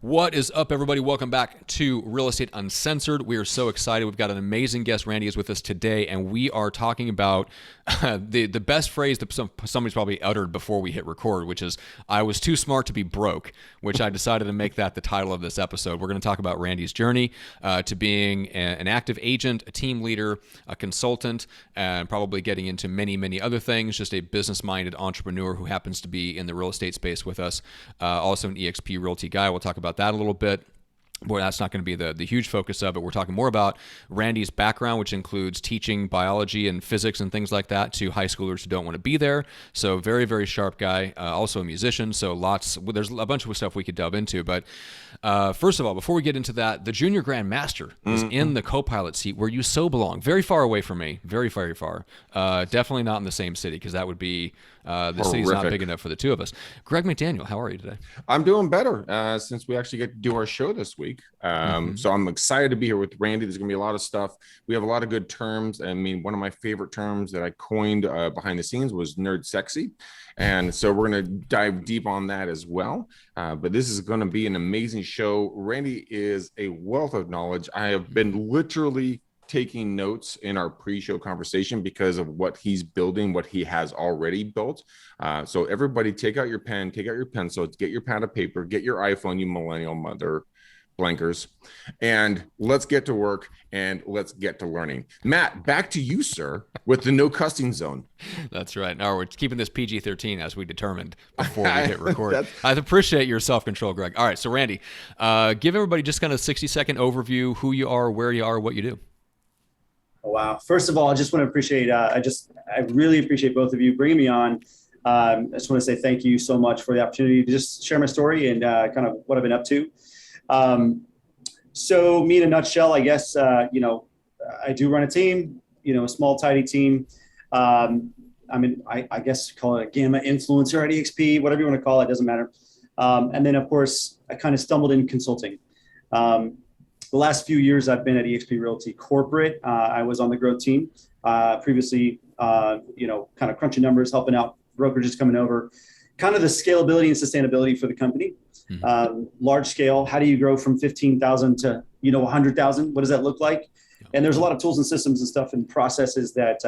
What is up, everybody? Welcome back to Real Estate Uncensored. We are so excited. We've got an amazing guest. Randy is with us today, and we are talking about the best phrase that somebody's probably uttered before we hit record, which is, I was too smart to be broke, which I decided to make that the title of this episode. We're going to talk about Randy's journey to being an active agent, a team leader, a consultant, and probably getting into many, many other things, just a business-minded entrepreneur who happens to be in the real estate space with us, also an eXp Realty guy. We'll talk about that a little bit. Boy, that's not going to be the huge focus of it. We're talking more about Randy's background, which includes teaching biology and physics and things like that to high schoolers who don't want to be there. So very, very sharp guy, also a musician. So there's a bunch of stuff we could delve into. But first of all, before we get into that, the Junior Grand Master is in the co-pilot seat where you so belong. Very far away from me. Very, very far. Definitely not in the same city because that would be... the city's not big enough for the two of us. Greg McDaniel, how are you today? I'm doing better since we actually get to do our show this week. So I'm excited to be here with Randy. There's going to be a lot of stuff. We have a lot of good terms. I mean, one of my favorite terms that I coined behind the scenes was nerd sexy. And so we're going to dive deep on that as well. But this is going to be an amazing show. Randy is a wealth of knowledge. I have been literally taking notes in our pre-show conversation because of what he's building, what he has already built. So everybody take out your pen, take out your pencil, get your pad of paper, get your iPhone, you millennial mother blankers, and let's get to work and let's get to learning. Matt, back to you, sir, with the no cussing zone. That's right. No, we're keeping this PG-13 as we determined before we hit record. I appreciate your self-control, Greg. All right, so Randy, give everybody just kind of a 60-second overview, who you are, where you are, what you do. Wow. First of all, I just want to appreciate, I really appreciate both of you bringing me on. I just want to say thank you so much for the opportunity to just share my story and kind of what I've been up to. So me in a nutshell, I guess, I do run a team, a small, tidy team. I guess call it a gamma influencer at eXp, whatever you want to call it, doesn't matter. And then of course, I kind of stumbled in consulting. The last few years I've been at eXp Realty corporate. I was on the growth team previously, kind of crunching numbers, helping out brokerages coming over, kind of the scalability and sustainability for the company. Large scale, how do you grow from 15,000 to, 100,000? What does that look like? And there's a lot of tools and systems and stuff and processes that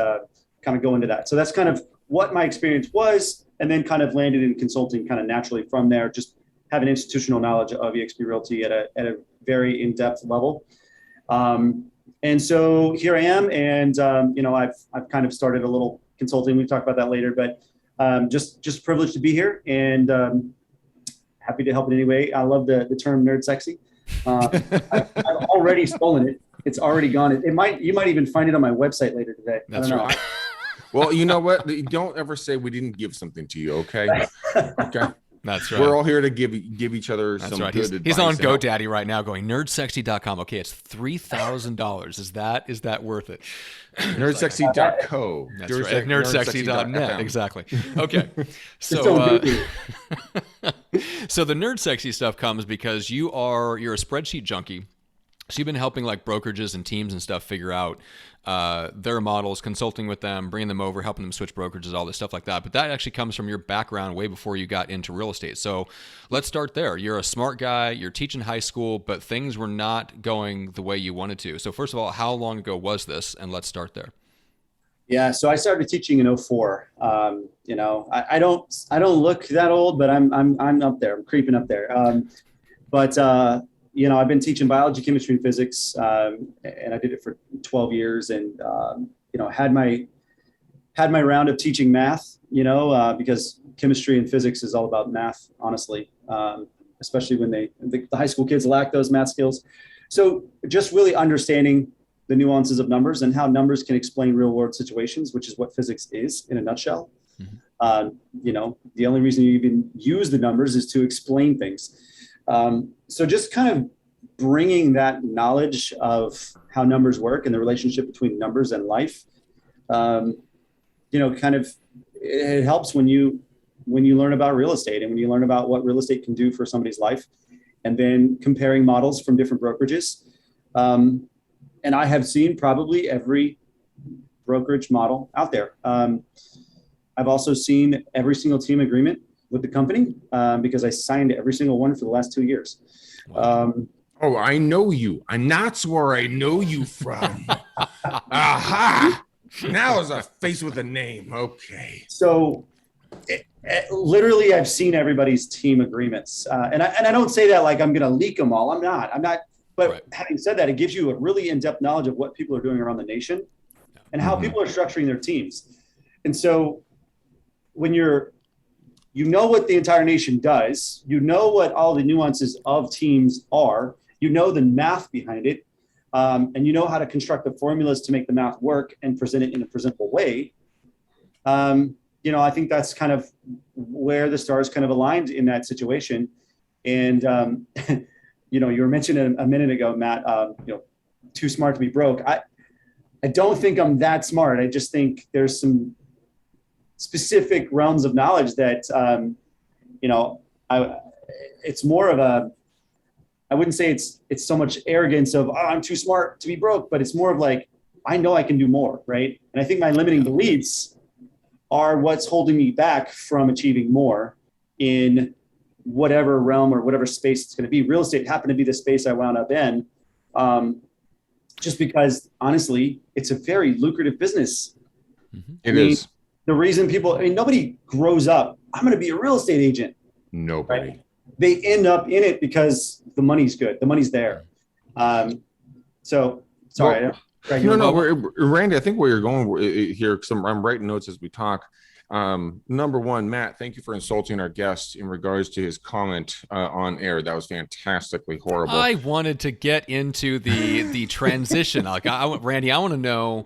kind of go into that. So that's kind of what my experience was, and then kind of landed in consulting kind of naturally from there, just having institutional knowledge of eXp Realty at a very in-depth level. And so here I am, and I've kind of started a little consulting. We'll talk about that later, but just privileged to be here and happy to help in any way. I love the term nerd sexy. I've already stolen it. It's already gone. You might even find it on my website later today. That's right. Well, you know what? Don't ever say we didn't give something to you, okay? Okay. That's right. We're all here to give each other That's some right. good advice. He's on GoDaddy right now going, nerdsexy.com. Okay, it's $3,000. Is that worth it? Nerdsexy.co. That's right. Nerdsexy.net. Exactly. Okay. So so the nerd sexy stuff comes because you're a spreadsheet junkie. So you've been helping like brokerages and teams and stuff figure out their models, consulting with them, bringing them over, helping them switch brokerages, all this stuff like that. But that actually comes from your background way before you got into real estate. So let's start there. You're a smart guy. You're teaching high school, but things were not going the way you wanted to. So first of all, how long ago was this? And let's start there. Yeah, so I started teaching in 2004. I don't look that old, but I'm up there. I'm creeping up there. I've been teaching biology, chemistry, and physics, and I did it for 12 years. And had my round of teaching math. Because chemistry and physics is all about math, honestly, especially when the high school kids lack those math skills. So just really understanding the nuances of numbers and how numbers can explain real world situations, which is what physics is in a nutshell. Mm-hmm. The only reason you even use the numbers is to explain things. So just kind of bringing that knowledge of how numbers work and the relationship between numbers and life, it helps when you learn about real estate and when you learn about what real estate can do for somebody's life, and then comparing models from different brokerages. And I have seen probably every brokerage model out there. I've also seen every single team agreement. with the company because I signed every single one for the last 2 years. Wow. Oh, I know you. And that's where I know you from. Aha! Now is a face with a name. Okay. So literally, I've seen everybody's team agreements. And I don't say that like I'm going to leak them all. I'm not. But Right. having said that, it gives you a really in-depth knowledge of what people are doing around the nation and how people are structuring their teams. And so when you know what the entire nation does, you know what all the nuances of teams are, you know the math behind it, and you know how to construct the formulas to make the math work and present it in a presentable way. I think that's kind of where the stars kind of aligned in that situation. And, you were mentioning a minute ago, Matt, too smart to be broke. I don't think I'm that smart. I just think there's some specific realms of knowledge that, it's more of I wouldn't say it's so much arrogance of, I'm too smart to be broke, but it's more of like, I know I can do more, right? And I think my limiting beliefs are what's holding me back from achieving more in whatever realm or whatever space it's going to be. Real estate happened to be the space I wound up in, just because, honestly, it's a very lucrative business. It is. The reason nobody grows up, I'm going to be a real estate agent. Nobody. Right? They end up in it because the money's good. The money's there. So sorry. No, Randy, I think where you're going here, because I'm writing notes as we talk. Number one, Matt, thank you for insulting our guest in regards to his comment on air. That was fantastically horrible. I wanted to get into the transition. Randy, I want to know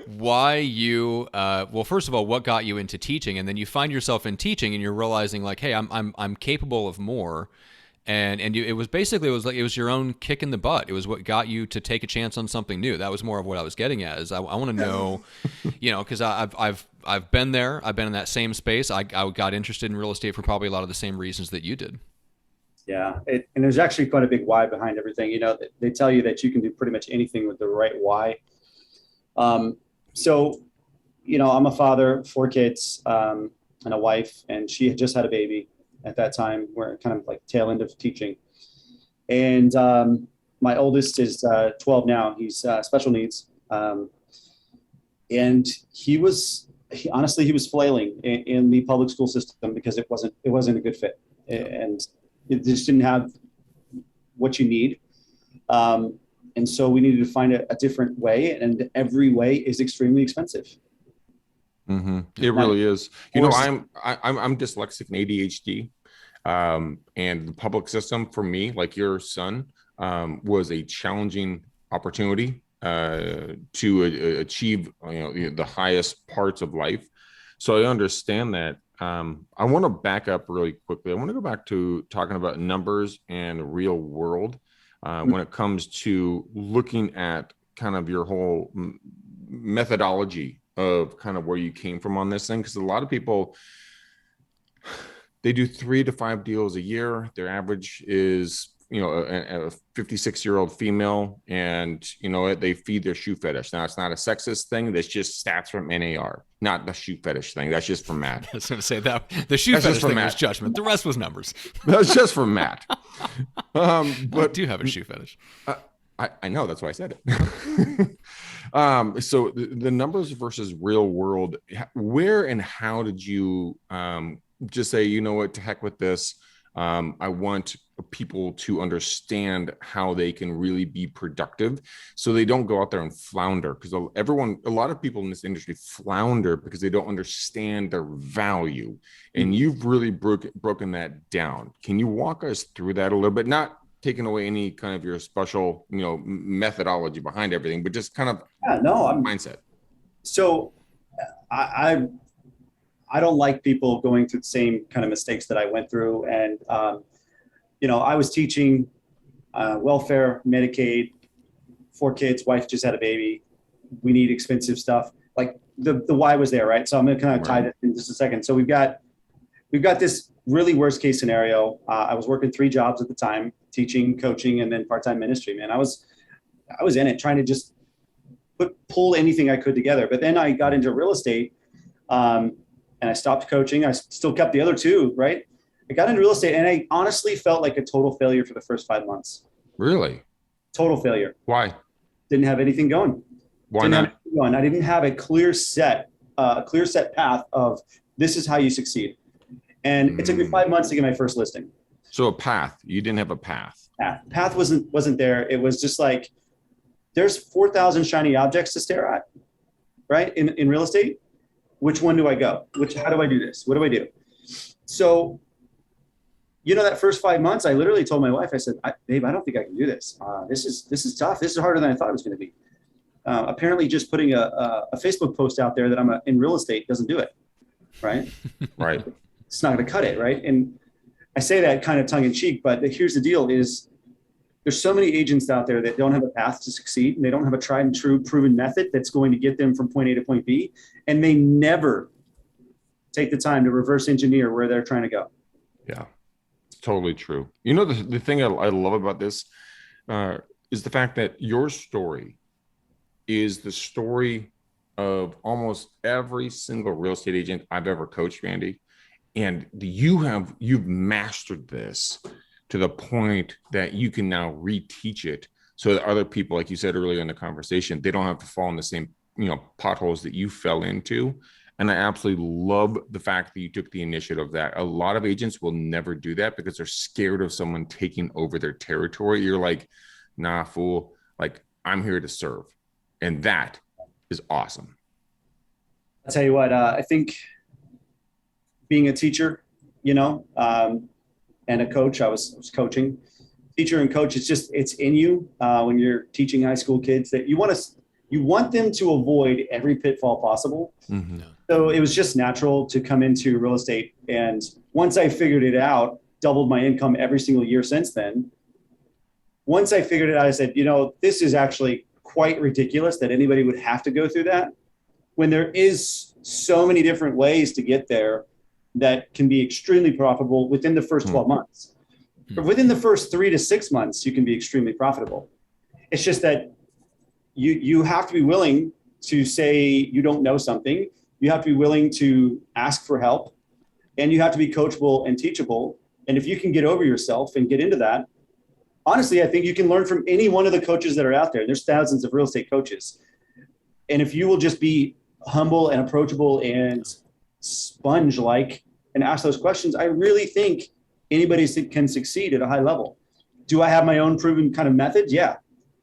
why you well, first of all, what got you into teaching, and then you find yourself in teaching and you're realizing like, hey, I'm capable of more. And it was your own kick in the butt. It was what got you to take a chance on something new. That was more of what I was getting at. Is I want to know, because I've been there. I've been in that same space. I got interested in real estate for probably a lot of the same reasons that you did. Yeah, and there's actually quite a big why behind everything. They tell you that you can do pretty much anything with the right why. So, I'm a father, 4 kids, and a wife, and she had just had a baby. At that time, we're kind of like tail end of teaching. And my oldest is 12 now. He's special needs. And he was flailing in the public school system because it wasn't a good fit. And it just didn't have what you need. And so we needed to find a different way. And every way is extremely expensive. Mm-hmm. It really is. I'm dyslexic and ADHD, and the public system for me, like your son, was a challenging opportunity to achieve the highest parts of life. So I understand that. I want to back up really quickly. I want to go back to talking about numbers and real world when it comes to looking at kind of your whole methodology of kind of where you came from on this thing, because a lot of people, they do 3 to 5 deals a year. Their average is a 56-year-old female, and they feed their shoe fetish. Now, it's not a sexist thing. That's just stats from NAR, not the shoe fetish thing. That's just from Matt. I was going to say that the shoe fetish thing was judgment. The rest was numbers. That's just from Matt. But I do have a shoe fetish. I know, that's why I said it. So the numbers versus real world, where and how did you just say, to heck with this? I want people to understand how they can really be productive so they don't go out there and flounder, because a lot of people in this industry flounder because they don't understand their value. And you've really broken that down. Can you walk us through that a little bit? Not taking away any kind of your special, methodology behind everything, but just kind of mindset. So I don't like people going through the same kind of mistakes that I went through. And, I was teaching welfare, Medicaid, 4 kids, wife just had a baby. We need expensive stuff. Like the why was there, right? So I'm going to kind of tie this in just a second. So we've got this really worst case scenario. I was working 3 jobs at the time, teaching, coaching, and then part-time ministry, man. I was in it trying to just pull anything I could together. But then I got into real estate, and I stopped coaching. I still kept the other two, right? I got into real estate and I honestly felt like a total failure for the first 5 months. Really? Total failure. Why? Didn't have anything going. Why Didn't not? have anything going. I didn't have a clear set path of this is how you succeed. And it took me 5 months to get my first listing. So a path. You didn't have a path. Path wasn't there. It was just like, there's 4,000 shiny objects to stare at, right? In real estate. Which one do I go? How do I do this? What do I do? So, that first 5 months, I literally told my wife, I said, babe, I don't think I can do this. This is tough. This is harder than I thought it was going to be. Apparently just putting a Facebook post out there that I'm in real estate doesn't do it. Right. Right. It's not going to cut it. Right. And I say that kind of tongue in cheek, but here's the deal is there's so many agents out there that don't have a path to succeed and they don't have a tried and true proven method that's going to get them from point A to point B. And they never take the time to reverse engineer where they're trying to go. Yeah, it's totally true. The thing I love about this is the fact that your story is the story of almost every single real estate agent I've ever coached, Randy. And you've mastered this to the point that you can now reteach it so that other people, like you said earlier in the conversation, they don't have to fall in the same, potholes that you fell into. And I absolutely love the fact that you took the initiative of that. A lot of agents will never do that because they're scared of someone taking over their territory. You're like, nah, fool, like I'm here to serve. And that is awesome. I'll tell you what, I think being a teacher, and a coach, I was coaching. Teacher and coach, it's in you when you're teaching high school kids that you want them to avoid every pitfall possible. Mm-hmm. So it was just natural to come into real estate. And once I figured it out, doubled my income every single year since then. Once I figured it out, I said, this is actually quite ridiculous that anybody would have to go through that when there is so many different ways to get there that can be extremely profitable within the first 12 months. But within the first 3 to 6 months, you can be extremely profitable. It's just that you have to be willing to say you don't know something. You have to be willing to ask for help, and you have to be coachable and teachable. And if you can get over yourself and get into that, honestly, I think you can learn from any one of the coaches that are out there. There's thousands of real estate coaches. And if you will just be humble and approachable and sponge-like and ask those questions, I really think anybody can succeed at a high level. Do I have my own proven kind of methods? Yeah.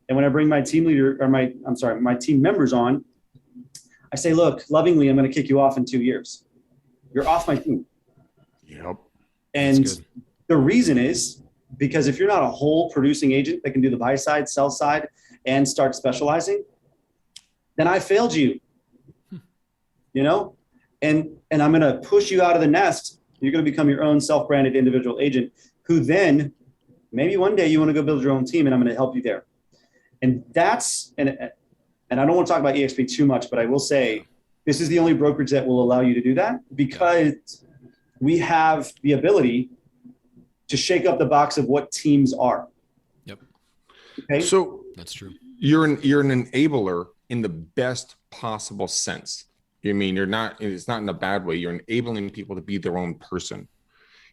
And when I bring my team leader or my team members on, I say, look, lovingly, I'm going to kick you off in 2 years. You're off my team. Yep. And the reason is because if you're not a whole producing agent that can do the buy side, sell side, and start specializing, then I failed you, and I'm going to push you out of the nest. You're going to become your own self-branded individual agent who then maybe one day you want to go build your own team, and I'm going to help you there. And and I don't want to talk about EXP too much, but I will say this is the only brokerage that will allow you to do that because we have the ability to shake up the box of what teams are. Yep. Okay. So that's true. You're an enabler in the best possible sense. You're not, it's not in a bad way. You're enabling people to be their own person,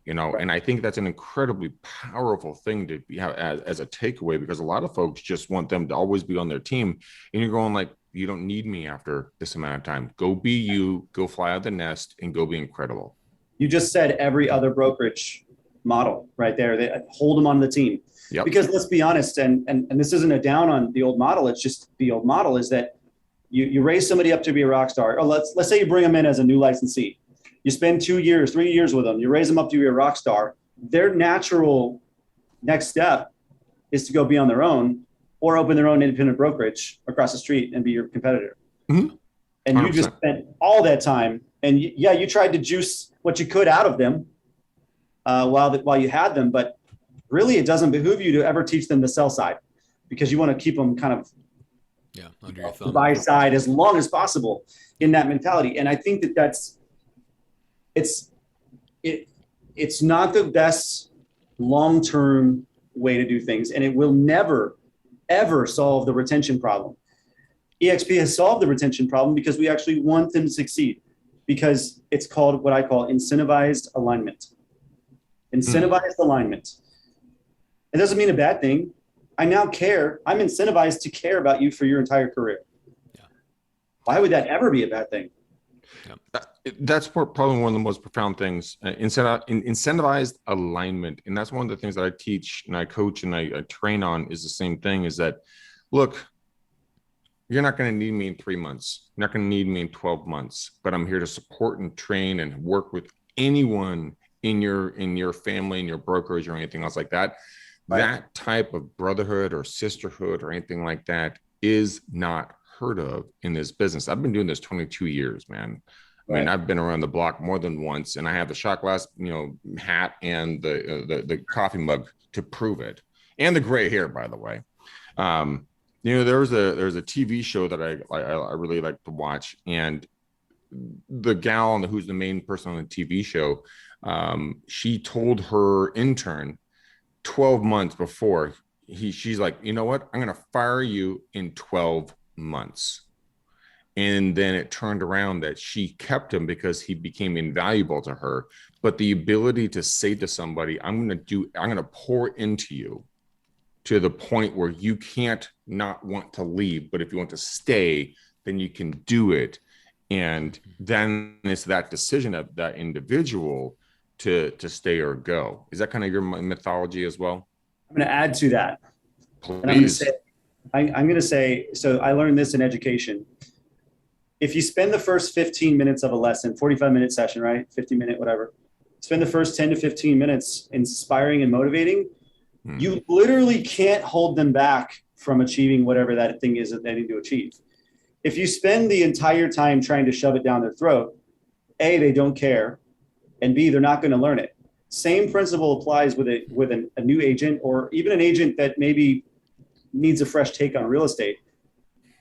right. And I think that's an incredibly powerful thing to have as a takeaway, because a lot of folks just want them to always be on their team. And you're going like, you don't need me after this amount of time. Go be you, go fly out the nest, and go be incredible. You just said every other brokerage model right there. They hold them on the team. Yep. Because let's be honest, and this isn't a down on the old model. It's just the old model is that you raise somebody up to be a rock star. Or let's say you bring them in as a new licensee. You spend 2 years, 3 years with them. You raise them up to be a rock star. Their natural next step is to go be on their own or open their own independent brokerage across the street and be your competitor. Mm-hmm. And 100%. You just spent all that time. And you tried to juice what you could out of them while you had them. But really, it doesn't behoove you to ever teach them the sell side because you want to keep them kind of under your thumb. The buy side as long as possible in that mentality. And I think it's not the best long-term way to do things. And it will never, ever solve the retention problem. EXP has solved the retention problem because we actually want them to succeed. because it's called what I call incentivized alignment. Incentivized alignment. It doesn't mean a bad thing. I now care. I'm incentivized to care about you for your entire career. Yeah. Why would that ever be a bad thing? That's probably one of the most profound things. Incentivized alignment, and that's one of the things that I teach and I coach and I train on. Is the same thing. Is that, look, you're not going to need me in 3 months. You're not going to need me in 12 months. But I'm here to support and train and work with anyone in your family, in your brokerage, or anything else like that. Right. That type of brotherhood or sisterhood or anything like that is not heard of in this business. I've been doing this 22 years, man. I mean, I've been around the block more than once, and I have the shot glass, hat and the coffee mug to prove it, and the gray hair, by the way. There's a TV show that I really like to watch, and the gal who's the main person on the TV show, she told her intern 12 months before she's like, you know what? I'm going to fire you in 12 months. And then it turned around that she kept him because he became invaluable to her. But the ability to say to somebody, I'm going to pour into you to the point where you can't not want to leave. But if you want to stay, then you can do it. And then it's that decision of that individual to stay or go. Is that kind of your mythology as well? I'm going to add to that. Please. And I'm going to say, so I learned this in education. If you spend the first 15 minutes of a lesson, 45-minute session, right? 50-minute, whatever. Spend the first 10 to 15 minutes inspiring and motivating. You literally can't hold them back from achieving whatever that thing is that they need to achieve. If you spend the entire time trying to shove it down their throat, A, they don't care, and B, they're not going to learn it. Same principle applies with a new agent, or even an agent that maybe needs a fresh take on real estate.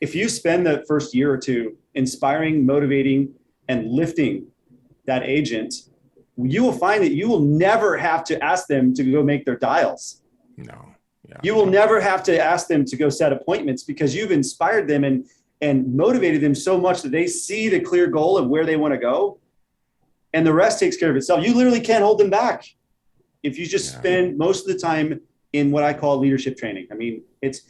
If you spend the first year or two inspiring, motivating, and lifting that agent, you will find that you will never have to ask them to go make their dials. No. Yeah. You will never have to ask them to go set appointments, because you've inspired them and motivated them so much that they see the clear goal of where they want to go, and the rest takes care of itself. You literally can't hold them back if you just spend most of the time in what I call leadership training. I mean, it's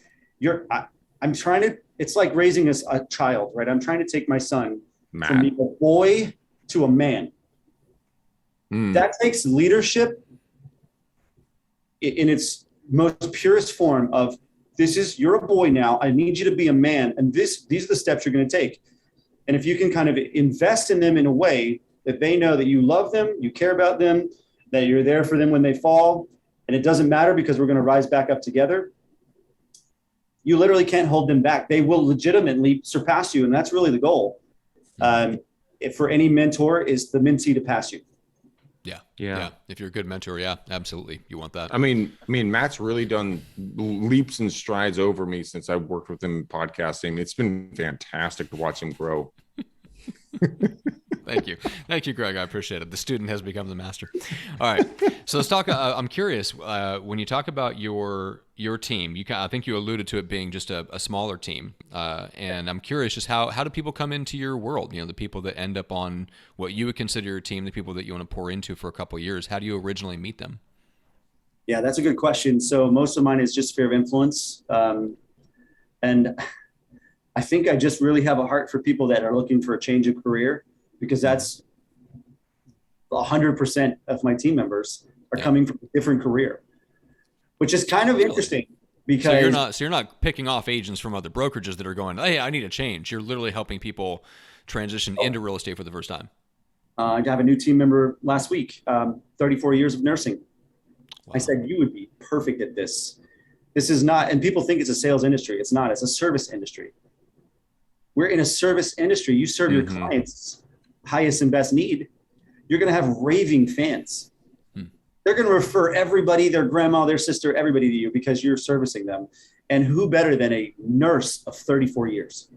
like raising a child, right? I'm trying to take my son from being a boy to a man. That takes leadership in its most purest form of, you're a boy now. I need you to be a man. And these are the steps you're going to take. And if you can kind of invest in them in a way that they know that you love them, you care about them, that you're there for them when they fall, and it doesn't matter because we're going to rise back up together, you literally can't hold them back. They will legitimately surpass you. And that's really the goal. For any mentor, is the mentee to pass you. Yeah. If you're a good mentor, yeah, absolutely. You want that. I mean, Matt's really done leaps and strides over me since I've worked with him in podcasting. It's been fantastic to watch him grow. Thank you, Greg. I appreciate it. The student has become the master. All right. So let's talk. I'm curious, when you talk about your team, I think you alluded to it being just a smaller team. And I'm curious, just how do people come into your world? The people that end up on what you would consider your team, the people that you want to pour into for a couple of years. How do you originally meet them? Yeah, that's a good question. So most of mine is just sphere of influence. And I think I just really have a heart for people that are looking for a change of career, because that's 100% of my team members are coming from a different career, which is kind of interesting because you're not picking off agents from other brokerages that are going, hey, I need a change. You're literally helping people transition into real estate for the first time. I have a new team member last week, 34 years of nursing. Wow. I said, you would be perfect at this. This is not, and people think it's a sales industry. It's not, it's a service industry. We're in a service industry. You serve your clients' highest and best need. You're going to have raving fans. They're going to refer everybody, their grandma, their sister, everybody to you because you're servicing them. And who better than a nurse of 34 years?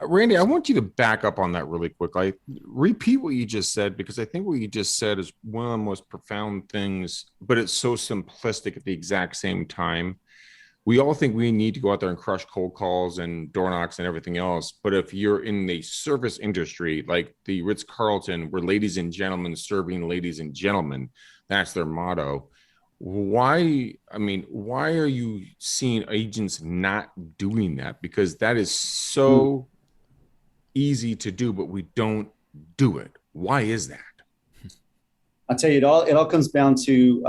Randy, I want you to back up on that really quickly. Repeat what you just said, because I think what you just said is one of the most profound things, but it's so simplistic at the exact same time. we all think we need to go out there and crush cold calls and door knocks and everything else. But if you're in the service industry, like the Ritz-Carlton, where ladies and gentlemen serving ladies and gentlemen, that's their motto. Why are you seeing agents not doing that? Because that is so easy to do, but we don't do it. Why is that? I'll tell you, it all comes down to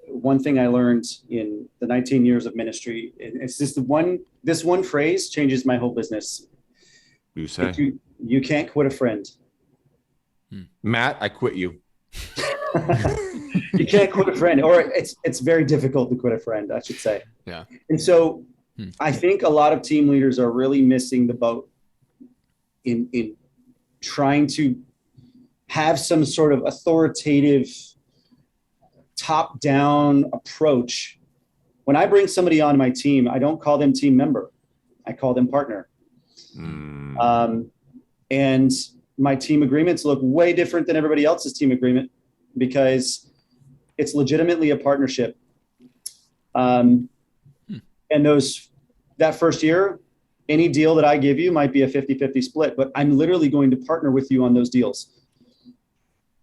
one thing I learned in the 19 years of ministry. It's just this one phrase changes my whole business. You say? You can't quit a friend. Matt, I quit you. You can't quit a friend, or it's very difficult to quit a friend, I should say. Yeah. And so I think a lot of team leaders are really missing the boat in trying to have some sort of authoritative top-down approach. When I bring somebody on my team, I don't call them team member. I call them partner. And my team agreements look way different than everybody else's team agreement because it's legitimately a partnership. And that first year, any deal that I give you might be a 50-50 split, but I'm literally going to partner with you on those deals.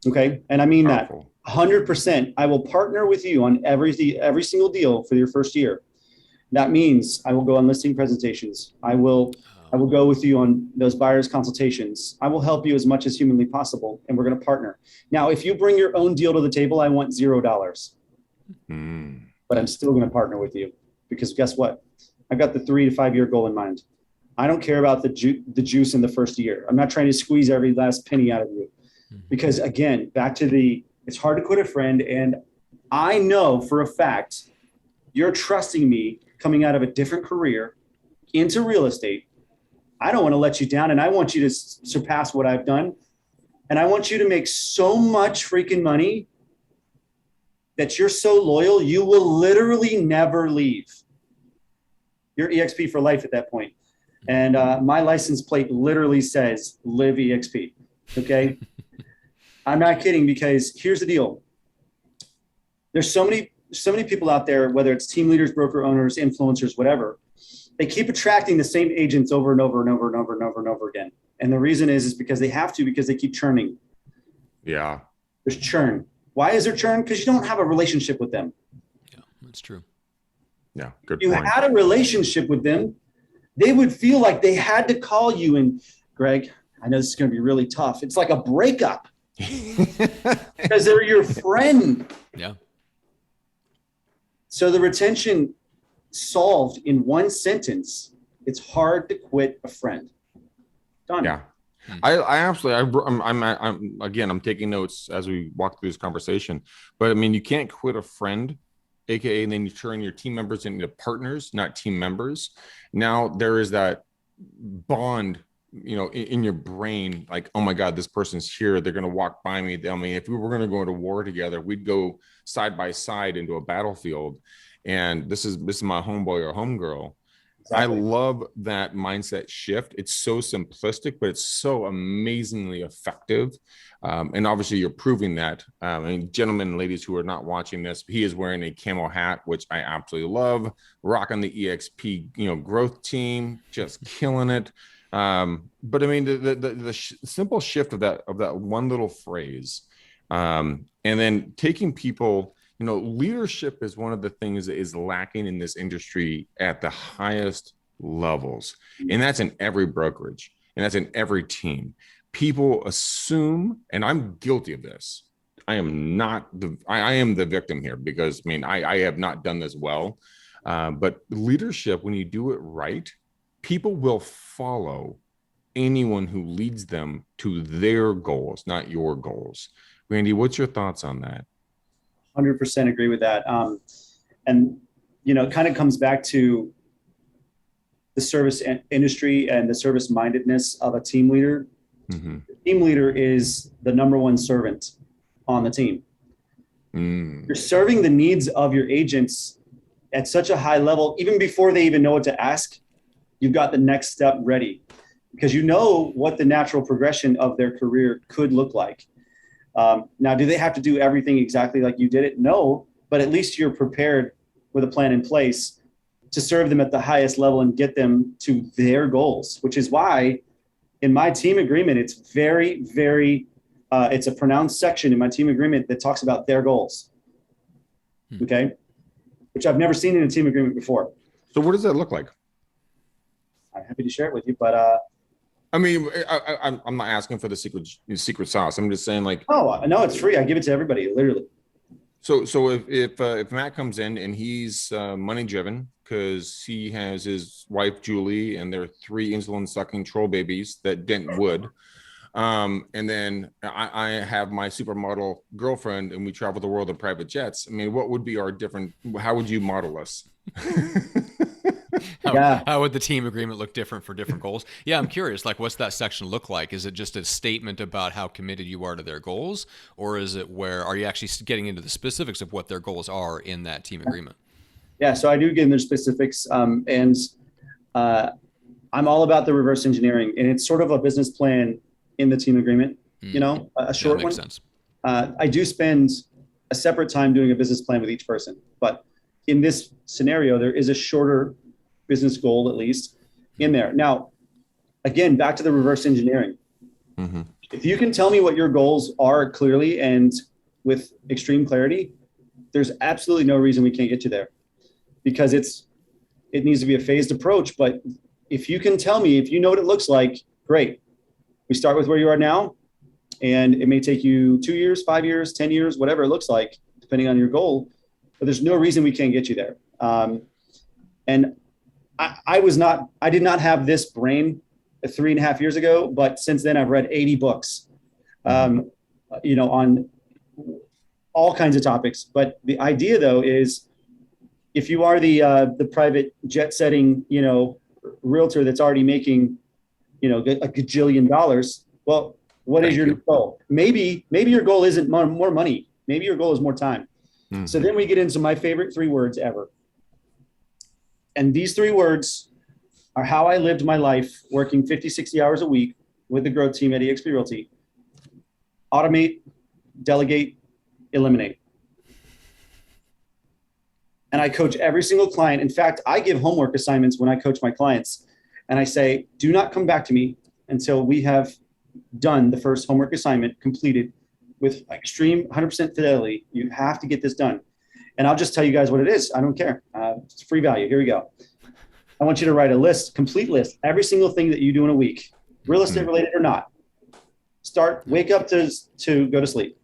Okay. And I mean Powerful. That 100%. I will partner with you on every single deal for your first year. That means I will go on listing presentations. I will go with you on those buyers consultations. I will help you as much as humanly possible, and we're going to partner. Now, if you bring your own deal to the table, I want $0. But I'm still going to partner with you because guess what? I've got the 3 to 5 year goal in mind. I don't care about the juice in the first year. I'm not trying to squeeze every last penny out of you because again, back to it's hard to quit a friend. And I know for a fact, you're trusting me coming out of a different career into real estate. I don't want to let you down, and I want you to surpass what I've done. And I want you to make so much freaking money that you're so loyal, you will literally never leave. You're EXP for life at that point. And my license plate literally says live EXP. Okay. I'm not kidding, because here's the deal. There's so many people out there, whether it's team leaders, broker owners, influencers, whatever. They keep attracting the same agents over and over and over and over and over and over again. And the reason is because they have to, because they keep churning. Yeah. There's churn. Why is there churn? Because you don't have a relationship with them. Yeah, that's true. Yeah, good if you point. had a relationship with them, they would feel like they had to call you. And Greg, I know this is going to be really tough. It's like a breakup because they're your friend. Yeah. So the retention solved in one sentence. It's hard to quit a friend. Done. Yeah. I absolutely, I'm taking notes as we walk through this conversation, but I mean, you can't quit a friend, AKA, and then you turn your team members into partners, not team members. Now there is that bond, in your brain, like, oh my God, this person's here. They're going to walk by me. I mean, if we were going to go into war together, we'd go side by side into a battlefield. And this is my homeboy or homegirl. Exactly. I love that mindset shift. It's so simplistic, but it's so amazingly effective. And obviously you're proving that. And gentlemen and ladies who are not watching this, he is wearing a camo hat, which I absolutely love. Rocking the EXP, growth team, just killing it. But I mean, the simple shift of that one little phrase, and then taking people, leadership is one of the things that is lacking in this industry at the highest levels. And that's in every brokerage, and that's in every team. People assume, and I'm guilty of this. I am the victim here because I have not done this well. But leadership, when you do it right, people will follow anyone who leads them to their goals, not your goals. Randy, what's your thoughts on that? 100% agree with that. And, it kind of comes back to the service industry and the service mindedness of a team leader. Mm-hmm. The team leader is the number one servant on the team. You're serving the needs of your agents at such a high level, even before they even know what to ask. You've got the next step ready because you know what the natural progression of their career could look like. Now, do they have to do everything exactly like you did it? No, but at least you're prepared with a plan in place to serve them at the highest level and get them to their goals, which is why in my team agreement, it's very, very, it's a pronounced section in my team agreement that talks about their goals. Okay. Which I've never seen in a team agreement before. So what does that look like? I'm happy to share it with you, but I mean, I'm not asking for the secret sauce. I'm just saying, like, oh no, it's free. I give it to everybody, literally. So if Matt comes in and he's money driven because he has his wife Julie and their 3 insulin sucking troll babies that dent wood, and then I have my supermodel girlfriend and we travel the world in private jets. I mean, what would be our different? How would you model us? How would the team agreement look different for different goals? Yeah, I'm curious, like, what's that section look like? Is it just a statement about how committed you are to their goals? Or is it where, are you actually getting into the specifics of what their goals are in that team agreement? Yeah, so I do get into specifics. And I'm all about the reverse engineering. And it's sort of a business plan in the team agreement, you know, a short one. Makes sense. I do spend a separate time doing a business plan with each person. But in this scenario, there is a shorter business goal, at least, in there. Now, again, back to the reverse engineering. Mm-hmm. If you can tell me what your goals are clearly and with extreme clarity, there's absolutely no reason we can't get you there, because it needs to be a phased approach. But if you can tell me, if you know what it looks like, great. We start with where you are now, and it may take you 2 years, 5 years, 10 years, whatever it looks like, depending on your goal. But there's no reason we can't get you there. And I did not have this brain 3.5 years ago, but since then I've read 80 books, you know, on all kinds of topics. But the idea, though, is if you are the private jet setting, you know, realtor that's already making, you know, a gajillion dollars, well, what is your goal? Maybe your goal isn't more money. Maybe your goal is more time. Mm-hmm. So then we get into my favorite 3 words ever. And these 3 words are how I lived my life working 50, 60 hours a week with the growth team at eXp Realty. Automate, delegate, eliminate. And I coach every single client. In fact, I give homework assignments when I coach my clients. And I say, do not come back to me until we have done the first homework assignment completed with extreme 100% fidelity. You have to get this done. And I'll just tell you guys what it is. I don't care. It's free value. Here we go. I want you to write a list, complete list, every single thing that you do in a week, real estate related or not. Wake up to go to sleep.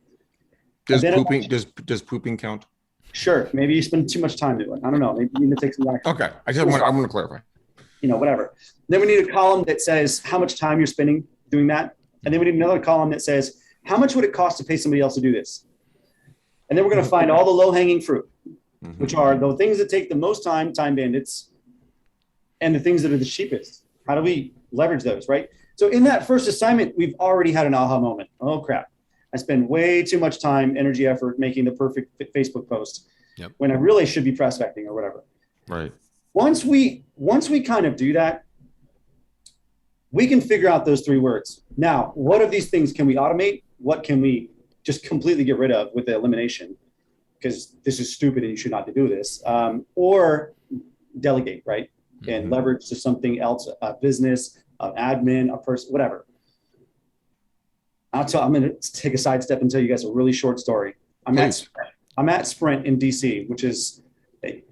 Does pooping count? Sure. Maybe you spend too much time doing it. I don't know. Maybe you need to take some action. Okay. I want to clarify. You know, whatever. Then we need a column that says how much time you're spending doing that. And then we need another column that says, how much would it cost to pay somebody else to do this? And then we're going to find all the low-hanging fruit, which are the things that take the most time bandits, and the things that are the cheapest. How do we leverage those, right? So in that first assignment, we've already had an aha moment. Oh, crap. I spend way too much time, energy, effort making the perfect Facebook post when I really should be prospecting or whatever. Right. Once we kind of do that, we can figure out those 3 words. Now, what of these things can we automate? What can we just completely get rid of with the elimination? Because this is stupid and you should not do this. Or delegate, right? And leverage to something else, a business, an admin, a person, whatever. I'm going to take a sidestep and tell you guys a really short story. I'm at Sprint in DC, which is,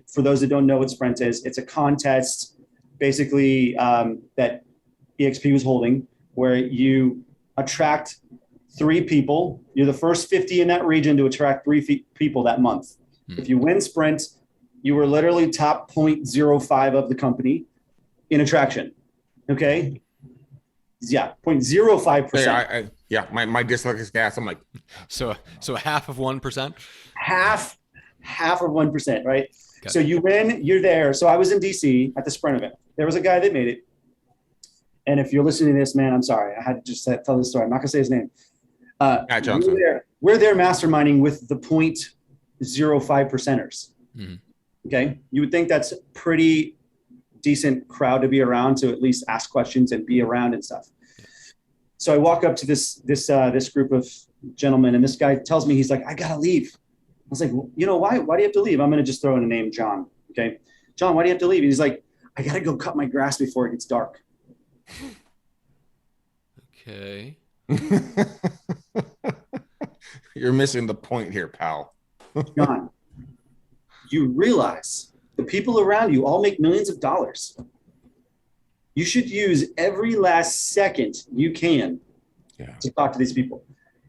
for those that don't know what Sprint is, it's a contest basically that eXp was holding, where you attract 3 people. You're the first 50 in that region to attract 3 people that month. If you win Sprint, you were literally top 0.05 of the company in attraction. Okay. Yeah. 0.05%. Yeah. My dyslexic gas. I'm like, so half of 1%, half of 1%. Right. Okay. So you win, you're there. So I was in DC at the Sprint event. There was a guy that made it. And if you're listening to this, man, I'm sorry. I had to just tell this story. I'm not gonna say his name. Matt Johnson. We're there masterminding with the 0.05 percenters. Okay. You would think that's a pretty decent crowd to be around, to at least ask questions and be around and stuff. So I walk up to this group of gentlemen, and this guy tells me, he's like, I gotta leave. I was like, well, you know, why do you have to leave? I'm going to just throw in a name, John. Okay. John, why do you have to leave? And he's like, I got to go cut my grass before it gets dark. Okay. You're missing the point here, pal. John, you realize the people around you all make millions of dollars. You should use every last second you can to talk to these people.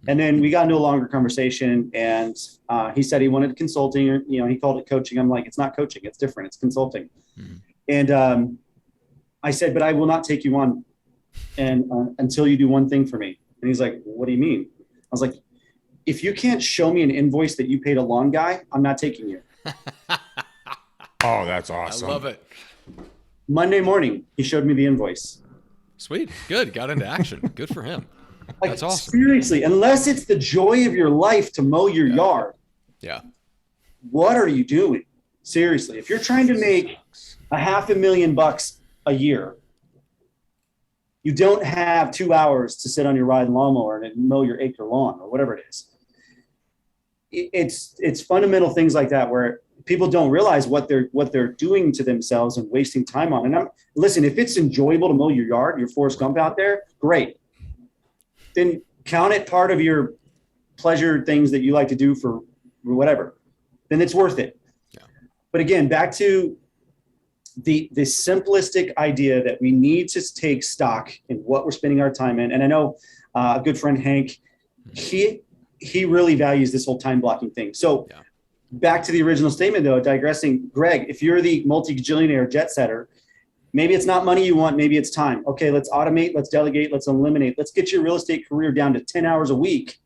And then we got into a longer conversation, and he said he wanted consulting, or, you know, he called it coaching. I'm like, it's not coaching, it's different, it's consulting. Mm-hmm. And I said, but I will not take you on until you do one thing for me. And he's like, what do you mean? I was like, if you can't show me an invoice that you paid a lawn guy, I'm not taking you. Oh, that's awesome. I love it. Monday morning, he showed me the invoice. Sweet. Good. Got into action. Good for him. Like, that's awesome. Seriously, unless it's the joy of your life to mow your yard. Yeah. What are you doing? Seriously, if you're trying to make $500,000 a year, you don't have 2 hours to sit on your ride lawnmower and mow your acre lawn or whatever it is. It's fundamental things like that where people don't realize what they're doing to themselves and wasting time on. And listen, if it's enjoyable to mow your yard, your Forrest Gump out there, great. Then count it part of your pleasure things that you like to do for whatever. Then it's worth it. Yeah. But again, back to the simplistic idea that we need to take stock in what we're spending our time in. And I know a good friend, Hank, he really values this whole time blocking thing. So back to the original statement though, digressing, Greg, if you're the multi-gajillionaire jet setter, maybe it's not money you want, maybe it's time. Okay, let's automate, let's delegate, let's eliminate. Let's get your real estate career down to 10 hours a week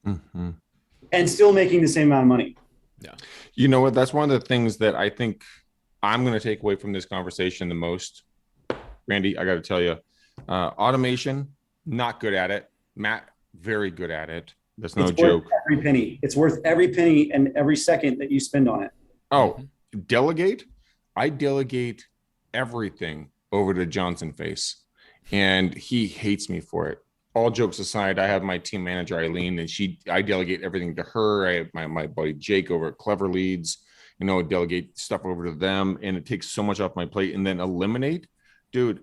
and still making the same amount of money. Yeah. You know what? That's one of the things that I think I'm going to take away from this conversation the most. Randy, I got to tell you, automation, not good at it. Matt, very good at it. That's no joke. Every penny. It's worth every penny and every second that you spend on it. Oh, delegate. I delegate everything over to Johnson Face, and he hates me for it. All jokes aside, I have my team manager, Eileen, and I delegate everything to her. I have my buddy Jake over at Clever Leads, delegate stuff over to them, and it takes so much off my plate. And then eliminate, dude,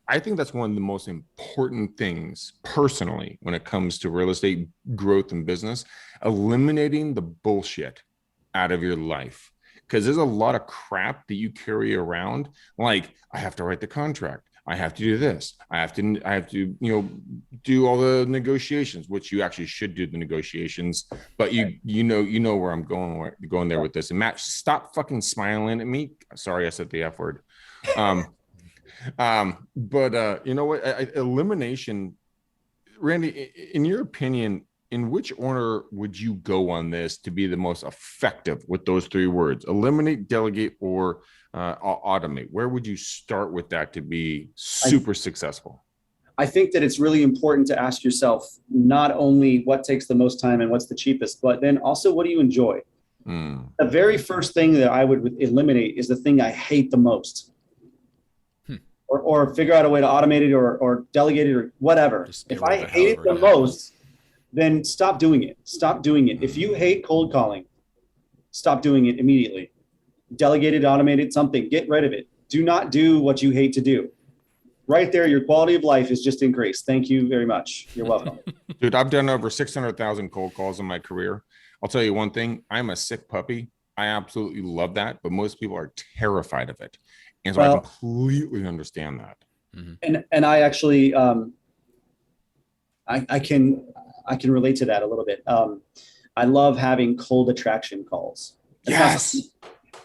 I think that's one of the most important things personally when it comes to real estate growth and business, eliminating the bullshit out of your life. Because there's a lot of crap that you carry around. Like, I have to write the contract. I have to do this. I have to, do all the negotiations, which you actually should do the negotiations. But you know where I'm going there with this. And Matt, stop fucking smiling at me. Sorry, I said the F word. But you know what? Elimination, Randy, in your opinion, in which order would you go on this to be the most effective with those three words? Eliminate, delegate, or automate? Where would you start with that to be super successful? I think that it's really important to ask yourself not only what takes the most time and what's the cheapest, but then also what do you enjoy? The very first thing that I would eliminate is the thing I hate the most. Or figure out a way to automate it or delegate it or whatever. If I hate it the most, then stop doing it. Stop doing it. If you hate cold calling, stop doing it immediately. Delegate it, automate it, something. Get rid of it. Do not do what you hate to do. Right there, your quality of life is just increased. Thank you very much. You're welcome. Dude, I've done over 600,000 cold calls in my career. I'll tell you one thing. I'm a sick puppy. I absolutely love that, but most people are terrified of it. And so I completely understand that. And I actually, I can relate to that a little bit. I love having cold attraction calls.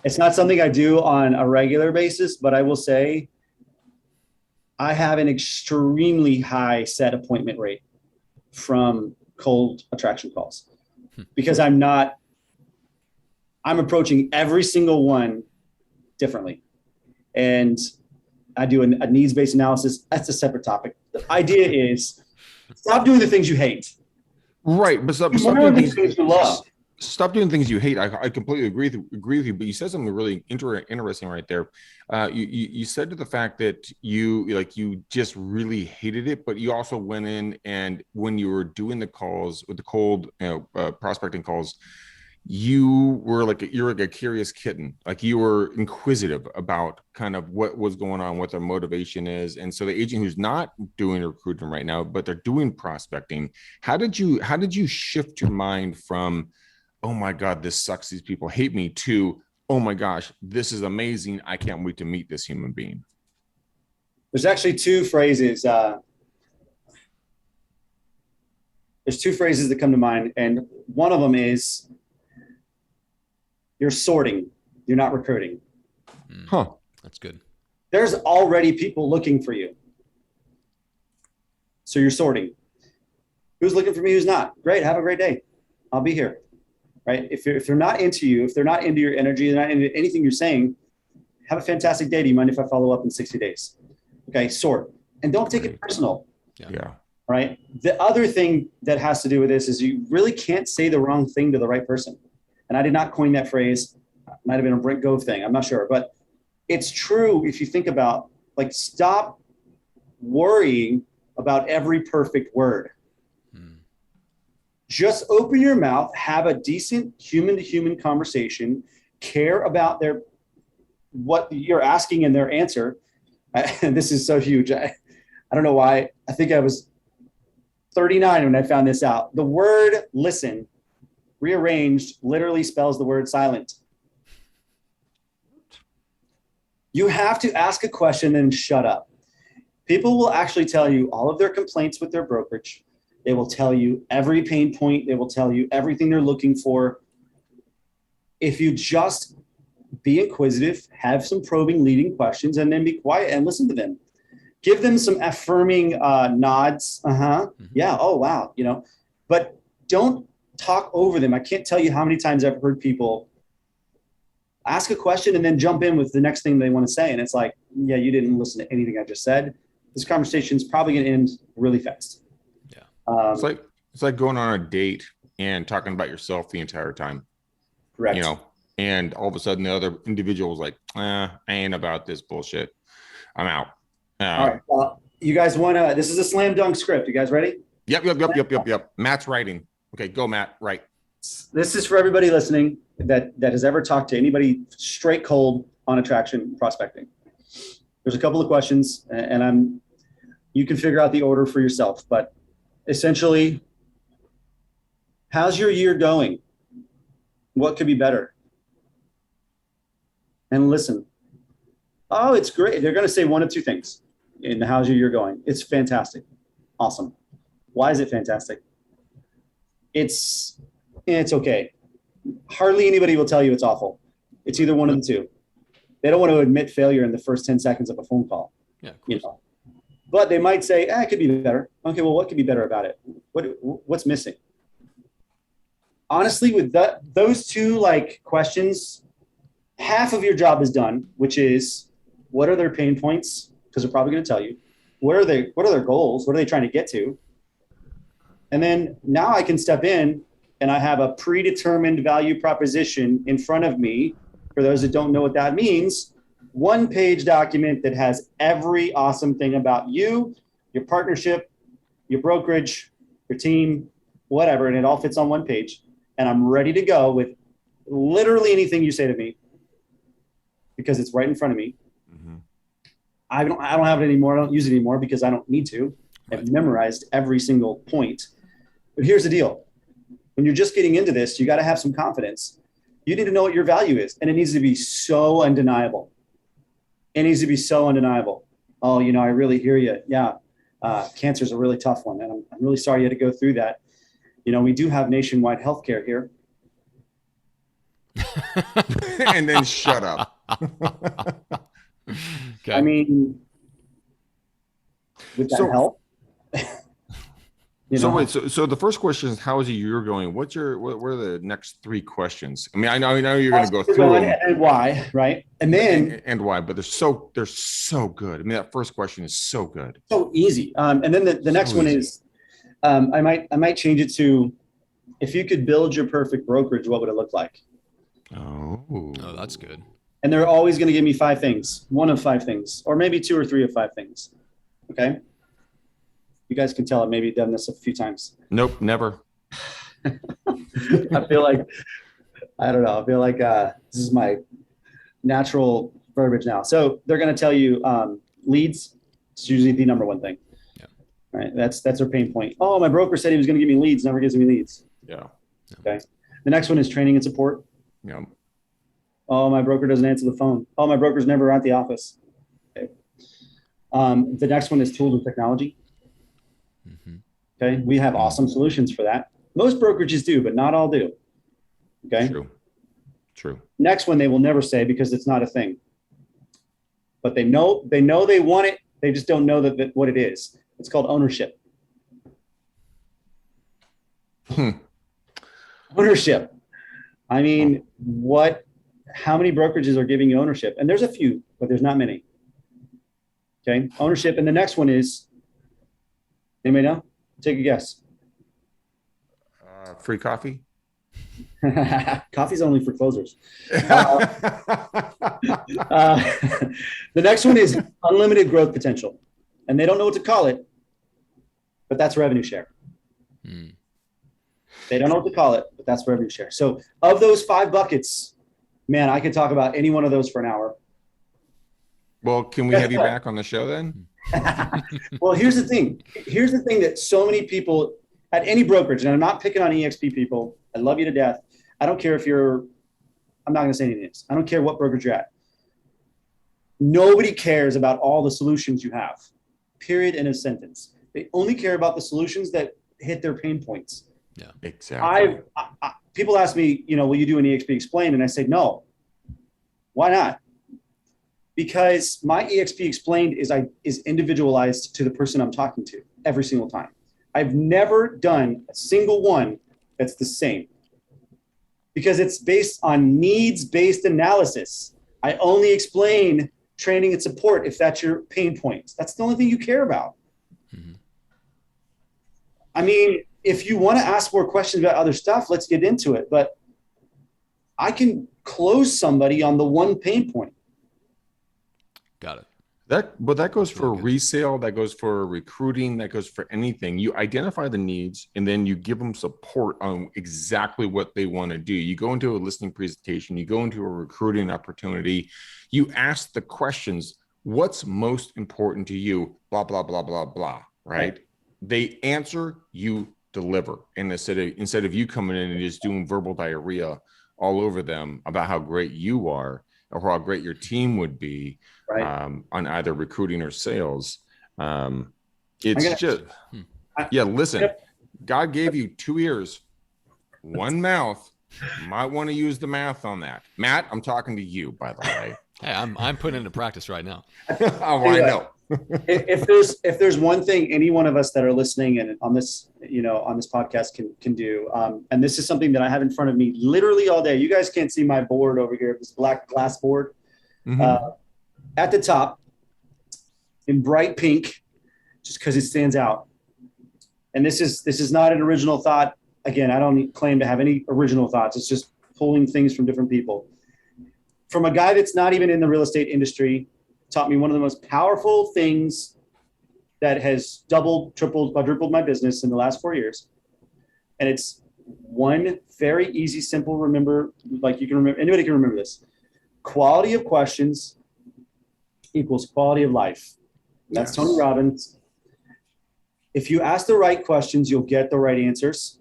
It's not something I do on a regular basis, but I will say I have an extremely high set appointment rate from cold attraction calls because I'm approaching every single one differently. And I do a needs-based analysis. That's a separate topic. The idea is stop doing the things you hate. Right, but stop doing things you love. Stop doing things you hate. I completely agree with you. But you said something really interesting right there. You said to the fact that you just really hated it, but you also went in and when you were doing the calls with the cold prospecting calls, you're like a curious kitten. Like you were inquisitive about kind of what was going on, what their motivation is. And so the agent who's not doing recruiting right now, but they're doing prospecting, how did you shift your mind from, oh my God, this sucks, these people hate me, to, oh my gosh, this is amazing, I can't wait to meet this human being? There's actually two phrases. There's two phrases that come to mind, and one of them is, you're sorting, you're not recruiting. Huh. That's good. There's already people looking for you. So you're sorting. Who's looking for me, who's not? Great, have a great day. I'll be here, right? If they're not into you, if they're not into your energy, they're not into anything you're saying, have a fantastic day. Do you mind if I follow up in 60 days? Okay, sort. And don't take it personal. Yeah. Right? The other thing that has to do with this is you really can't say the wrong thing to the right person. And I did not coin that phrase. It might have been a Brent Gove thing. I'm not sure. But it's true if you think about, like, stop worrying about every perfect word. Just open your mouth, have a decent human-to-human conversation, care about what you're asking and their answer. And this is so huge. I don't know why. I think I was 39 when I found this out. The word listen, rearranged, literally spells the word silent. You have to ask a question and shut up. People will actually tell you all of their complaints with their brokerage. They will tell you every pain point. They will tell you everything they're looking for. If you just be inquisitive, have some probing leading questions, and then be quiet and listen to them. Give them some affirming nods. Yeah. Oh, wow. But don't talk over them. I can't tell you how many times I've heard people ask a question and then jump in with the next thing they want to say. And it's like, yeah, you didn't listen to anything I just said. This conversation is probably going to end really fast. Yeah. It's like going on a date and talking about yourself the entire time. Correct. And all of a sudden the other individual was like, I ain't about this bullshit. I'm out. All right. You guys this is a slam dunk script. You guys ready? Yep. Matt's writing. Okay, go, Matt. Right. This is for everybody listening that has ever talked to anybody straight cold on attraction prospecting. There's a couple of questions, and you can figure out the order for yourself. But essentially, how's your year going? What could be better? And listen. Oh, it's great. They're going to say one of two things in how's your year going. It's fantastic. Awesome. Why is it fantastic? It's okay. Hardly anybody will tell you it's awful. It's either one of the two. They don't want to admit failure in the first 10 seconds of a phone call. Yeah, But they might say, it could be better. Okay, well, what could be better about it? What's missing? Honestly, with those two questions, half of your job is done, which is, what are their pain points? Because they're probably going to tell you. What are their goals? What are they trying to get to? And then now I can step in and I have a predetermined value proposition in front of me. For those that don't know what that means, 1-page document that has every awesome thing about you, your partnership, your brokerage, your team, whatever, and it all fits on 1 page. And I'm ready to go with literally anything you say to me because it's right in front of me. Mm-hmm. I don't have it anymore. I don't use it anymore because I don't need to. I've memorized every single point. But here's the deal. When you're just getting into this, you got to have some confidence. You need to know what your value is, and it needs to be so undeniable. It needs to be so undeniable. Oh, I really hear you. Yeah, cancer is a really tough one, and I'm really sorry you had to go through that. We do have nationwide healthcare here. And then shut up. Okay. I mean, would that help? So the first question is, how is your year going? What are the next 3 questions? I mean, I know you're going to go through them. And why, right? And then and why, but they're so good. I mean, that first question is so good. So easy. And then the next one is, I might change it to, if you could build your perfect brokerage, what would it look like? Oh, that's good. And they're always going to give me 5 things, 1 of 5 things, or maybe 2 or 3 of 5 things. Okay. You guys can tell I've maybe done this a few times. Nope, never. I feel like I don't know. I feel like this is my natural verbiage now. So they're going to tell you leads. It's usually the number one thing. Yeah. Right. That's their pain point. Oh, my broker said he was going to give me leads. Never gives me leads. Yeah. Okay. The next one is training and support. Yeah. Oh, my broker doesn't answer the phone. Oh, my broker's never at the office. Okay. The next one is tools and technology. Mm-hmm. Okay. We have awesome solutions for that. Most brokerages do, but not all do. Okay. True. Next one, they will never say because it's not a thing. But they know they want it. They just don't know that what it is. It's called ownership. Ownership. I mean, how many brokerages are giving you ownership? And there's a few, but there's not many. Okay. Ownership. And the next one is, anybody know? Take a guess. Free coffee. Coffee's only for closers. The next one is unlimited growth potential. And they don't know what to call it, but that's revenue share. They don't know what to call it, but that's revenue share. So of those 5 buckets, man, I could talk about any one of those for an hour. Well, can we have you back on the show then? Well, here's the thing. Here's the thing that so many people at any brokerage, and I'm not picking on EXP people. I love you to death. I don't care if I'm not going to say any names. I don't care what brokerage you're at. Nobody cares about all the solutions you have, period, in a sentence. They only care about the solutions that hit their pain points. Yeah, exactly. People ask me, will you do an EXP Explained? And I say, no. Why not? Because my EXP Explained is individualized to the person I'm talking to every single time. I've never done a single one that's the same because it's based on needs-based analysis. I only explain training and support if that's your pain points. That's the only thing you care about. Mm-hmm. I mean, if you want to ask more questions about other stuff, let's get into it. But I can close somebody on the one pain point. Got it. That goes for resale, that goes for recruiting, that goes for anything. You identify the needs and then you give them support on exactly what they want to do. You go into a listing presentation, you go into a recruiting opportunity, you ask the questions, what's most important to you? Blah, blah, blah, blah, blah, right? They answer, you deliver. And instead of you coming in and just doing verbal diarrhea all over them about how great you are, or how great your team would be, right, on either recruiting or sales. Listen, God gave you 2 ears, 1 mouth. Might want to use the math on that. Matt, I'm talking to you, by the way. Hey, I'm putting it into practice right now. I know. if there's one thing any one of us that are listening and on this podcast can do, and this is something that I have in front of me literally all day. You guys can't see my board over here, this black glass board. Mm-hmm. At the top in bright pink, just because it stands out. And this is not an original thought. Again, I don't claim to have any original thoughts. It's just pulling things from different people. From a guy that's not even in the real estate industry, taught me one of the most powerful things that has doubled, tripled, quadrupled my business in the last 4 years. And it's one very easy, simple, remember, like you can remember, anybody can remember this. Quality of questions equals quality of life. That's Tony Robbins. If you ask the right questions, you'll get the right answers.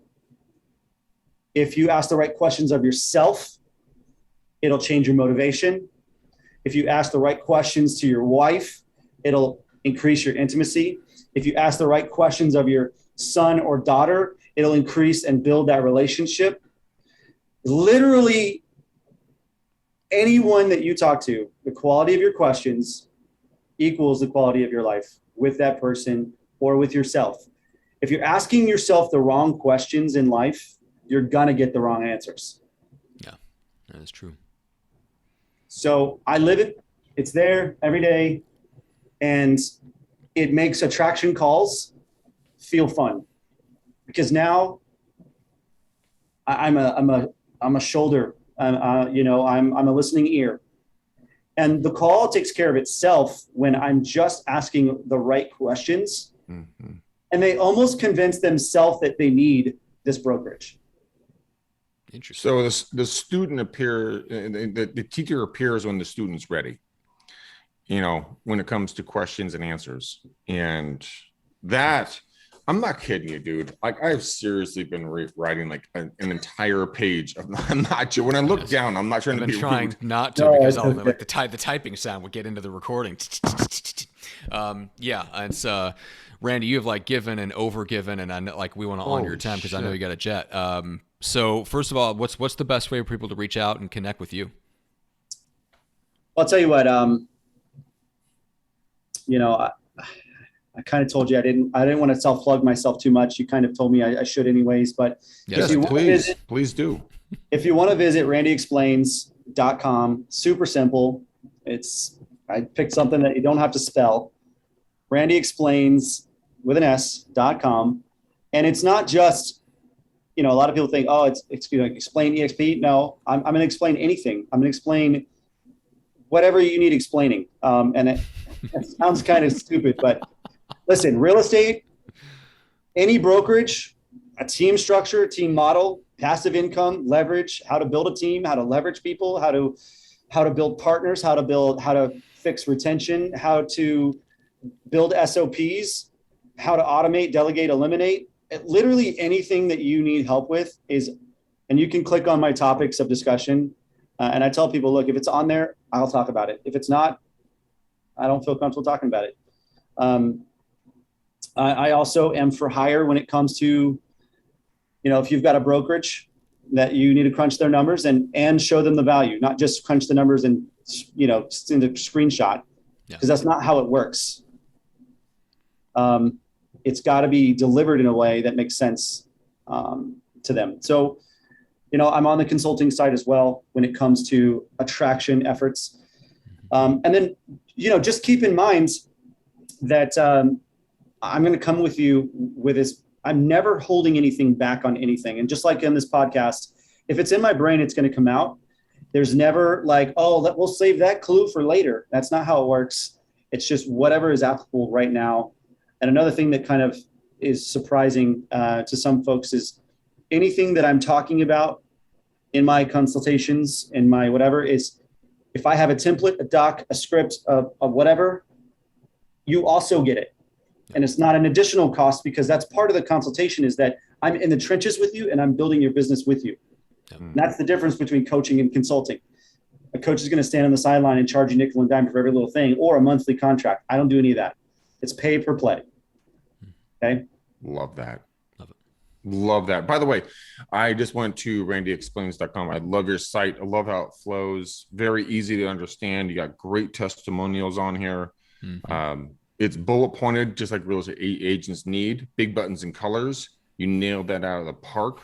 If you ask the right questions of yourself, it'll change your motivation. If you ask the right questions to your wife, it'll increase your intimacy. If you ask the right questions of your son or daughter, it'll increase and build that relationship. Literally, anyone that you talk to, the quality of your questions equals the quality of your life with that person or with yourself. If you're asking yourself the wrong questions in life, you're going to get the wrong answers. Yeah, that is true. So I live it. It's there every day. And it makes attraction calls feel fun because now I'm a shoulder. I'm a listening ear. And the call takes care of itself when I'm just asking the right questions. Mm-hmm. And they almost convince themselves that they need this brokerage. Interesting. So the student the teacher appears when the student's ready, when it comes to questions and answers. And that, I'm not kidding you, dude. Like, I've seriously been writing like an entire page of, I'm not sure. When I look down, I'm not trying I've to been be trying rude. not to, No, because it's I'll okay. like the typing sound would get into the recording. Yeah, it's Randy, you have like given and over given, and I know, like, we want to honor your Holy time because I know shit. you got a jet. So first of all, what's the best way for people to reach out and connect with you? I'll tell you what. You know, I kind of told you I didn't want to self plug myself too much. You kind of told me I should anyways, but Yes, if you want to visit, Please do. if you want to visit randyexplains.com, super simple. I picked something that you don't have to spell. Randy Explains with an S.com. And it's not just, a lot of people think, oh, it's explain EXP. No, I'm going to explain anything. I'm going to explain whatever you need explaining. And it sounds kind of stupid, but listen, real estate, any brokerage, a team structure, team model, passive income, leverage, how to build a team, how to leverage people, how to build partners, how to fix retention, how to build SOPs, how to automate, delegate, eliminate. Literally anything that you need help with and you can click on my topics of discussion. And I tell people, look, if it's on there, I'll talk about it. If it's not, I don't feel comfortable talking about it. I also am for hire when it comes to, if you've got a brokerage that you need to crunch their numbers and show them the value, not just crunch the numbers and, send a screenshot, because that's not how it works. It's got to be delivered in a way that makes sense to them. So, I'm on the consulting side as well when it comes to attraction efforts. And then, just keep in mind that I'm going to come with you with this. I'm never holding anything back on anything. And just like in this podcast, if it's in my brain, it's going to come out. There's never like, oh, we'll save that clue for later. That's not how it works. It's just whatever is applicable right now. And another thing that kind of is surprising to some folks is anything that I'm talking about in my consultations, in my whatever, is if I have a template, a doc, a script of whatever, you also get it. And it's not an additional cost, because that's part of the consultation, is that I'm in the trenches with you and I'm building your business with you. And that's the difference between coaching and consulting. A coach is going to stand on the sideline and charge you nickel and dime for every little thing, or a monthly contract. I don't do any of that. It's pay per play. Okay. Love that. Love it. Love that. By the way, I just went to randyexplains.com. I love your site. I love how it flows. Very easy to understand. You got great testimonials on here. Mm-hmm. It's bullet pointed, just like real estate agents need. Big buttons and colors. You nailed that out of the park.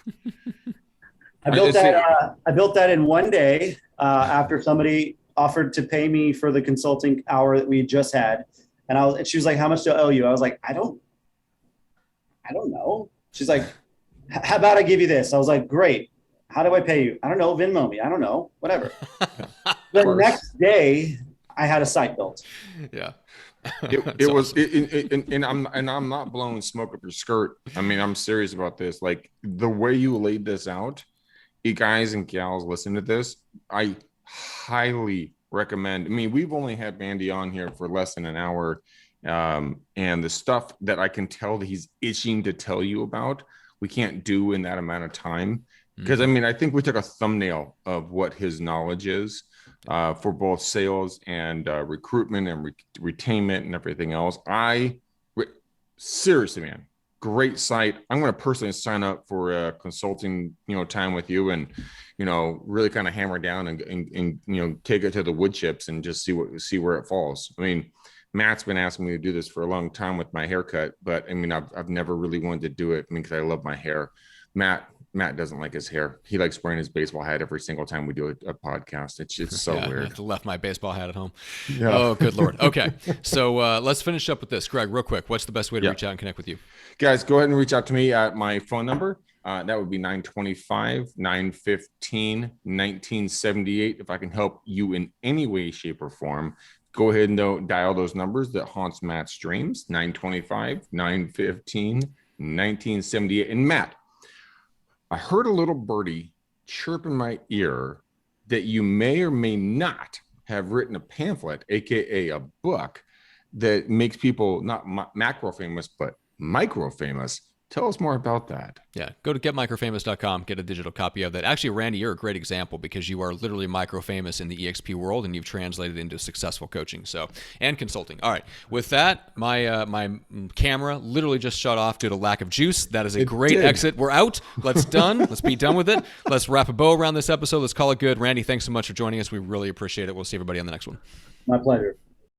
I built that in one day after somebody offered to pay me for the consulting hour that we just had. And she was like, how much do I owe you? I was like, I don't know. She's like, how about I give you this? I was like, great. How do I pay you? I don't know. Venmo me. I don't know. Whatever. The next day I had a site built. Yeah. It was, and I'm not blowing smoke up your skirt. I mean, I'm serious about this. Like, the way you laid this out, you guys and gals listen to this, I highly recommend. I mean, we've only had Randy on here for less than an hour. And the stuff that I can tell that he's itching to tell you about, we can't do in that amount of time. Because I mean, I think we took a thumbnail of what his knowledge is for both sales and recruitment and retainment and everything else. Seriously, man, great site. I'm going to personally sign up for a consulting, time with you, and, really kind of hammer down and take it to the wood chips and just see where it falls. I mean, Matt's been asking me to do this for a long time with my haircut, but I mean, I've never really wanted to do it. I mean, because I love my hair. Matt doesn't like his hair. He likes wearing his baseball hat every single time we do a podcast. It's so weird. I have to left my baseball hat at home. Yeah. Oh, good Lord. Okay. So let's finish up with this. Greg, real quick, what's the best way to reach out and connect with you? Guys, go ahead and reach out to me at my phone number. That would be 925-915-1978. If I can help you in any way, shape, or form, go ahead and dial those numbers that haunts Matt's dreams, 925-915-1978. And Matt, I heard a little birdie chirp in my ear that you may or may not have written a pamphlet, aka a book, that makes people not macro famous but micro famous. Tell us more about that. Yeah, go to getmicrofamous.com, get a digital copy of that. Actually, Randy, you're a great example because you are literally micro famous in the EXP world, and you've translated into successful coaching, and consulting. All right, with that, my camera literally just shut off due to lack of juice. That is a great exit. We're out. Let's be done with it. Let's wrap a bow around this episode. Let's call it good. Randy, thanks so much for joining us. We really appreciate it. We'll see everybody on the next one. My pleasure.